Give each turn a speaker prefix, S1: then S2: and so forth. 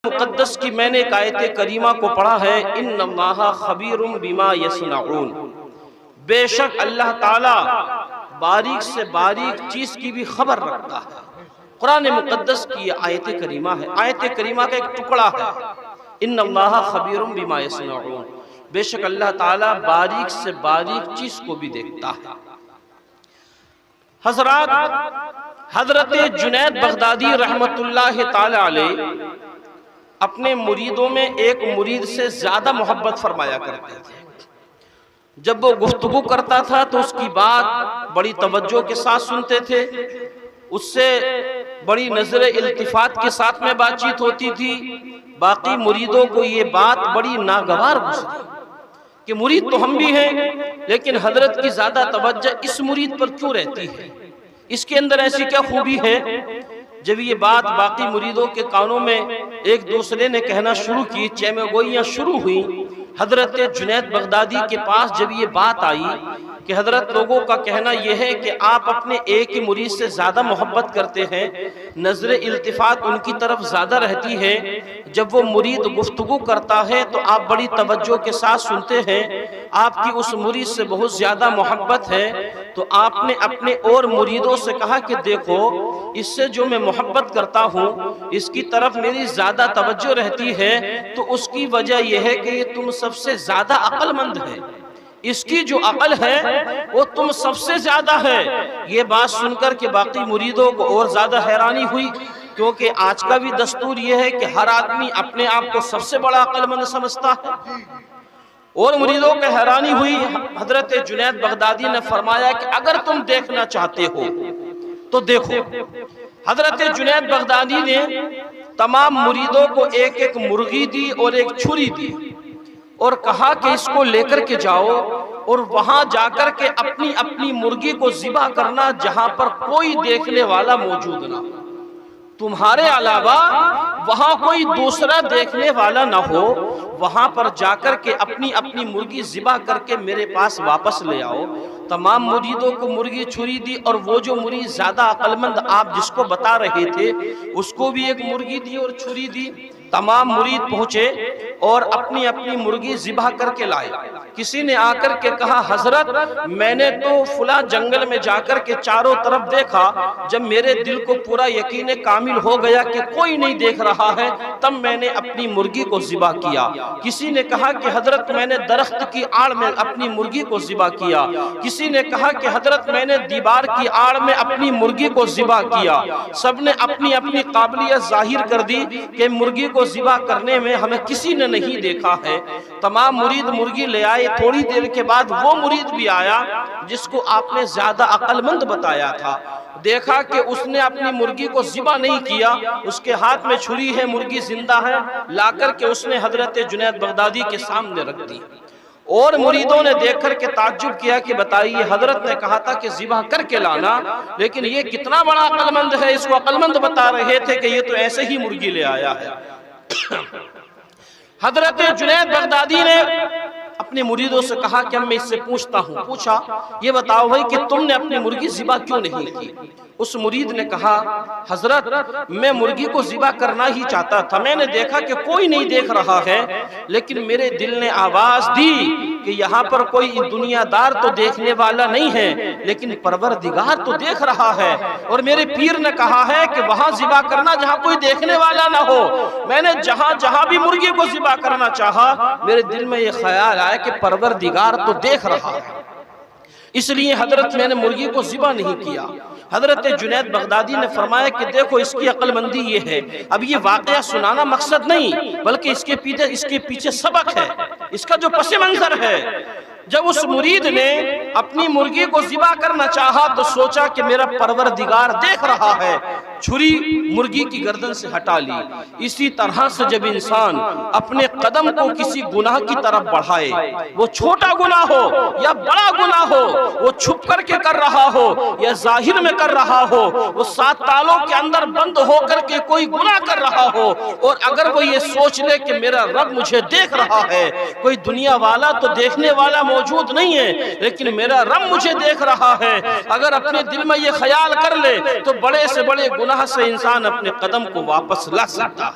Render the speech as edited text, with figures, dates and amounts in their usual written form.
S1: मुक़द्दस की मैंने एक आयत करीमा को पढ़ा है, इन्नल्लाहा खबीरुम बिमा यस्नऊन, बेशक अल्लाह ताला बारीक से बारीक चीज की भी खबर रखता है। कुरान मुक़द्दस की आयत करीमा है, आयत करीमा का एक टुकड़ा है, इन्नल्लाहा खबीरुम बिमा यस्नऊन, बेशक अल्लाह ताला बारीक से बारीक चीज को भी देखता है। हजरत जुनैद बगदादी रहमतुल्लाह ताला अलैह अपने मुरीदों में एक मुरीद से ज्यादा मोहब्बत फरमाया करते थे। जब वो गुफ्तगू करता था तो उसकी बात बड़ी तवज्जो के साथ सुनते थे, उससे बड़ी नजर इल्तिफात के साथ में बातचीत होती थी। बाकी मुरीदों को ये बात बड़ी नागवार गुजरी कि मुरीद तो हम भी हैं, लेकिन हजरत की ज्यादा तवज्जो इस मुरीद पर क्यों रहती है, इसके अंदर ऐसी क्या खूबी है। जब ये बात बाकी मुरीदों के कानों में एक दूसरे ने कहना शुरू की, चैमेगोइयां शुरू हुई, हजरत जुनैद बगदादी के पास जब ये बात आई कि हजरत लोगों का कहना यह है कि आप अपने एक ही मुरीद से ज्यादा मोहब्बत करते हैं, नजर इल्तिफात उनकी तरफ ज्यादा रहती है, जब वो मुरीद गुफ्तगू करता है तो आप बड़ी तवज्जो के साथ सुनते हैं, आपकी उस मुरीद से बहुत ज्यादा मोहब्बत है, तो आपने अपने और मुरीदों से कहा कि देखो इससे जो मैं मोहब्बत करता हूँ इसकी तरफ मेरी ज्यादा तवज्जो रहती है, तो उसकी वजह यह है कि तुम सबसे ज्यादा अक्लमंद है, इसकी जो अकल है वो तुम सबसे ज्यादा है। ये बात सुनकर के बाकी मुरीदों को और ज्यादा हैरानी हुई, क्योंकि आज का भी दस्तूर ये है कि हर आदमी अपने आप को सबसे बड़ा अक्लमंद समझता है। और मुरीदों को हैरानी हुई। हजरत जुनैद बगदादी ने फरमाया कि अगर तुम देखना चाहते हो तो देखो। हजरत जुनैद बगदादी ने तमाम मुरीदों को एक एक मुर्गी दी और एक छुरी दी और कहा कि इसको लेकर के जाओ और वहां जाकर के अपनी अपनी मुर्गी को ज़िबा करना जहां पर कोई देखने वाला मौजूद ना हो, तुम्हारे अलावा वहां कोई दूसरा देखने वाला ना हो, वहां पर जाकर के अपनी अपनी मुर्गी ज़िबा करके मेरे पास वापस ले आओ। तमाम मुरीदों को मुर्गी छुरी दी और वो जो मुरीद ज्यादा अक्लमंद आप जिसको बता रहे थे उसको भी एक मुर्गी दी और छुरी दी। तमाम मुरीद पहुंचे और अपनी अपनी मुर्गी ज़िबा करके लाए। किसी ने आकर के कहा, हजरत मैंने तो फुला जंगल में जाकर के चारों तरफ देखा, जब मेरे दिल को पूरा यकीन कामिल हो गया कि कोई नहीं देख रहा है तब मैंने अपनी मुर्गी को ज़िबा किया। किसी ने कहा कि हजरत मैंने दरख्त की आड़ में अपनी मुर्गी को ज़िबा किया। किसी ने कहा कि हजरत मैंने दीवार की आड़ में अपनी मुर्गी को ज़िबा किया। सबने अपनी अपनी काबिलियत जाहिर कर दी कि मुर्गी को ज़िबा करने में हमें किसी ने नहीं देखा है। तमाम मुरीद मुर्गी ले आए। थोड़ी देर के बाद वो मुरीद भी आया जिसको आपने ज्यादा अक्लमंद बताया था। देखा कि उसने अपनी मुर्गी को ज़िबा नहीं किया, उसके हाथ में छुरी है, मुर्गी जिंदा है, लाकर के उसने हजरत जुनैद बगदादी के सामने रख दी। और मुरीदों ने देखकर के ताज्जुब किया कि बताइए, हजरत ने कहा था कि ज़िबा करके लाना, लेकिन ये कितना बड़ा अक्लमंद है, इसको अक्लमंद बता रहे थे कि ये तो ऐसे ही मुर्गी ले आया है। हजरत जुनैद बगदादी ने अपने मुरीदों से कहा कि मैं इससे पूछता हूँ। पूछा, ये बताओ भाई कि तुमने अपनी मुर्गी ज़िबा क्यों नहीं की। उस मुरीद ने कहा, हजरत मैं मुर्गी को ज़िबा करना ही चाहता था, मैंने देखा कि कोई नहीं देख रहा है, लेकिन मेरे दिल ने आवाज दी कि यहाँ पर कोई दुनियादार तो देखने वाला नहीं है, लेकिन परवरदिगार तो देख रहा है। और मेरे पीर ने कहा है कि वहां ज़िबा करना जहाँ कोई देखने वाला ना हो। मैंने जहां जहां भी मुर्गी को ज़िबा करना चाहा, मेरे दिल में ये ख्याल आया कि परवरदिगार तो देख रहा है, इसलिए हजरत मैंने मुर्गी को ज़िबा नहीं किया। हजरत जुनैद बगदादी ने फरमाया कि देखो इसकी अक्लमंदी ये है। अब ये वाकया सुनाना मकसद नहीं, बल्कि इसके पीछे सबक है, इसका जो पस मंजर है। जब उस मुरीद ने अपनी मुर्गी को ज़िबा करना चाहा तो सोचा कि मेरा परवरदिगार देख रहा है, छुरी मुर्गी की गर्दन से हटा ली। इसी तरह से जब इंसान अपने कदम को किसी गुनाह की तरफ बढ़ाए, वो छोटा गुनाह हो या बड़ा गुनाह हो, वो छुप करके कर रहा हो या जाहिर में कर रहा हो, वो सात तालों के अंदर बंद होकर के कोई गुनाह कर रहा हो, और अगर वो ये सोच ले कि मेरा रब मुझे देख रहा है, कोई दुनिया वाला तो देखने वाला मौजूद नहीं है, लेकिन मेरा रब मुझे देख रहा है, अगर अपने दिल में ये ख्याल कर ले तो बड़े से बड़े गुनाह से इंसान अपने कदम को वापस ला सकता है।